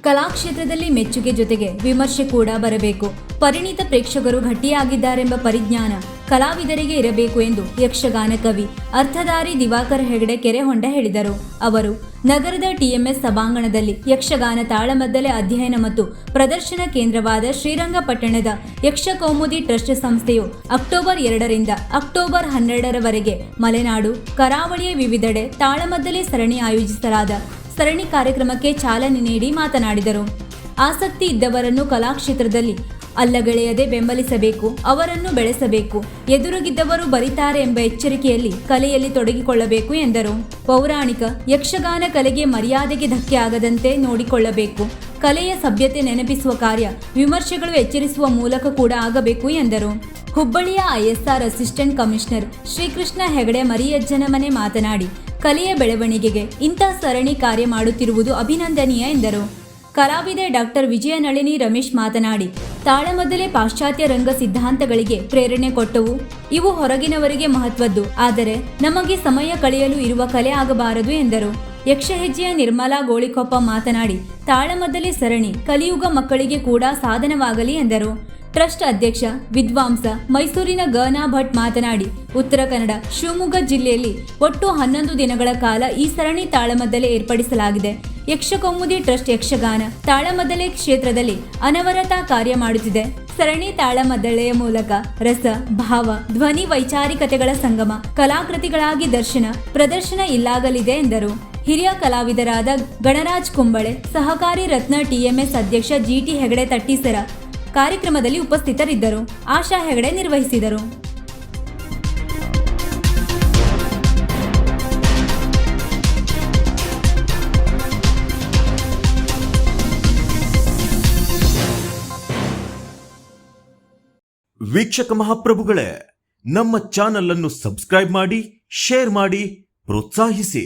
ಕಲಾಕ್ಷೇತ್ರದಲ್ಲಿ ಮೆಚ್ಚುಗೆ ಜೊತೆಗೆ ವಿಮರ್ಶೆ ಕೂಡ ಬರಬೇಕು. ಪರಿಣಿತ ಪ್ರೇಕ್ಷಕರು ಗಟ್ಟಿಯಾಗಿದ್ದಾರೆಂಬ ಪರಿಜ್ಞಾನ ಕಲಾವಿದರಿಗೆ ಇರಬೇಕು ಎಂದು ಯಕ್ಷಗಾನ ಕವಿ ಅರ್ಥಧಾರಿ ದಿವಾಕರ್ ಹೆಗಡೆ ಕೆರೆಹೊಂಡ ಹೇಳಿದರು. ಅವರು ನಗರದ ಟಿಎಂಎಸ್ ಸಭಾಂಗಣದಲ್ಲಿ ಯಕ್ಷಗಾನ ತಾಳಮದ್ದಲೆ ಅಧ್ಯಯನ ಮತ್ತು ಪ್ರದರ್ಶನ ಕೇಂದ್ರವಾದ ಶ್ರೀರಂಗಪಟ್ಟಣದ ಯಕ್ಷಕೌಮುದಿ ಟ್ರಸ್ಟ್ ಸಂಸ್ಥೆಯು ಅಕ್ಟೋಬರ್ 2ರಿಂದ ಅಕ್ಟೋಬರ್ 12ರವರೆಗೆ ಮಲೆನಾಡು ಕರಾವಳಿಯ ವಿವಿಧೆಡೆ ತಾಳಮದ್ದಲೆ ಸರಣಿ ಆಯೋಜಿಸಲಾದ ಸರಣಿ ಕಾರ್ಯಕ್ರಮಕ್ಕೆ ಚಾಲನೆ ನೀಡಿ ಮಾತನಾಡಿದರು. ಆಸಕ್ತಿ ಇದ್ದವರನ್ನು ಕಲಾಕ್ಷೇತ್ರದಲ್ಲಿ ಅಲ್ಲಗಳೆಯದೆ ಬೆಂಬಲಿಸಬೇಕು, ಅವರನ್ನು ಬೆಳೆಸಬೇಕು. ಎದುರುಗಿದ್ದವರು ಬರಿತಾರೆ ಎಂಬ ಎಚ್ಚರಿಕೆಯಲ್ಲಿ ಕಲೆಯಲ್ಲಿ ತೊಡಗಿಕೊಳ್ಳಬೇಕು ಎಂದರು. ಪೌರಾಣಿಕ ಯಕ್ಷಗಾನ ಕಲೆಗೆ ಮರ್ಯಾದೆಗೆ ಧಕ್ಕೆ ಆಗದಂತೆ ನೋಡಿಕೊಳ್ಳಬೇಕು. ಕಲೆಯ ಸಭ್ಯತೆ ನೆನಪಿಸುವ ಕಾರ್ಯ ವಿಮರ್ಶೆಗಳು ಎಚ್ಚರಿಸುವ ಮೂಲಕ ಕೂಡ ಆಗಬೇಕು ಎಂದರು. ಹುಬ್ಬಳ್ಳಿಯ ISR assistant commissioner Shrikrishna Hegde Mariyajjanamane ಮಾತನಾಡಿ, ಕಲೆಯ ಬೆಳವಣಿಗೆಗೆ ಇಂಥ ಸರಣಿ ಕಾರ್ಯ ಮಾಡುತ್ತಿರುವುದು ಅಭಿನಂದನೀಯ ಎಂದರು. ಕಲಾವಿದೆ ಡಾಕ್ಟರ್ ವಿಜಯನಳಿನಿ ರಮೇಶ್ ಮಾತನಾಡಿ, ತಾಳಮದ್ದಲೆ ಪಾಶ್ಚಾತ್ಯ ರಂಗ ಸಿದ್ಧಾಂತಗಳಿಗೆ ಪ್ರೇರಣೆ ಕೊಟ್ಟವು. ಇವು ಹೊರಗಿನವರಿಗೆ ಮಹತ್ವದ್ದು, ಆದರೆ ನಮಗೆ ಸಮಯ ಕಳೆಯಲು ಇರುವ ಕಲೆ ಆಗಬಾರದು ಎಂದರು. ಯಕ್ಷಹೆಜ್ಜೆಯ ನಿರ್ಮಲಾ ಗೋಳಿಕೊಪ್ಪ ಮಾತನಾಡಿ, ತಾಳಮದ್ದಲೆ ಸರಣಿ ಕಲಿಯುಗ ಮಕ್ಕಳಿಗೆ ಕೂಡ ಸಾಧನವಾಗಲಿ ಎಂದರು. ಟ್ರಸ್ಟ್ ಅಧ್ಯಕ್ಷ ವಿದ್ವಾಂಸ ಮೈಸೂರಿನ ಗನಾ ಭಟ್ ಮಾತನಾಡಿ, ಉತ್ತರ ಕನ್ನಡ ಶಿವಮೊಗ್ಗ ಜಿಲ್ಲೆಯಲ್ಲಿ ಒಟ್ಟು 11 ದಿನಗಳ ಕಾಲ ಈ ಸರಣಿ ತಾಳಮದ್ದಲೆ ಏರ್ಪಡಿಸಲಾಗಿದೆ. ಯಕ್ಷಕೌಮುದಿ ಟ್ರಸ್ಟ್ ಯಕ್ಷಗಾನ ತಾಳಮದ್ದಲೆ ಕ್ಷೇತ್ರದಲ್ಲಿ ಅನವರತ ಕಾರ್ಯ ಮಾಡುತ್ತಿದೆ. ಸರಣಿ ತಾಳಮದ್ದಳೆಯ ಮೂಲಕ ರಸ, ಭಾವ, ಧ್ವನಿ, ವೈಚಾರಿಕತೆಗಳ ಸಂಗಮ ಕಲಾಕೃತಿಗಳಾಗಿ ದರ್ಶನ ಪ್ರದರ್ಶನ ಇಲ್ಲಾಗಲಿದೆ ಎಂದರು. ಹಿರಿಯ ಕಲಾವಿದರಾದ ಗಣರಾಜ್ ಕುಂಬಳೆ, ಸಹಕಾರಿ ರತ್ನ ಟಿಎಂಎಸ್ ಅಧ್ಯಕ್ಷ ಜಿಟಿ ಹೆಗಡೆ ತಟ್ಟಿಸರ ಕಾರ್ಯಕ್ರಮದಲ್ಲಿ ಉಪಸ್ಥಿತರಿದ್ದರು. ಆಶಾ ಹೆಗಡೆ ನಿರ್ವಹಿಸಿದರು. ವೀಕ್ಷಕ ಮಹಾಪ್ರಭುಗಳೇ, ನಮ್ಮ ಚಾನಲ್ ಅನ್ನು ಸಬ್ಸ್ಕ್ರೈಬ್ ಮಾಡಿ, ಶೇರ್ ಮಾಡಿ, ಪ್ರೋತ್ಸಾಹಿಸಿ.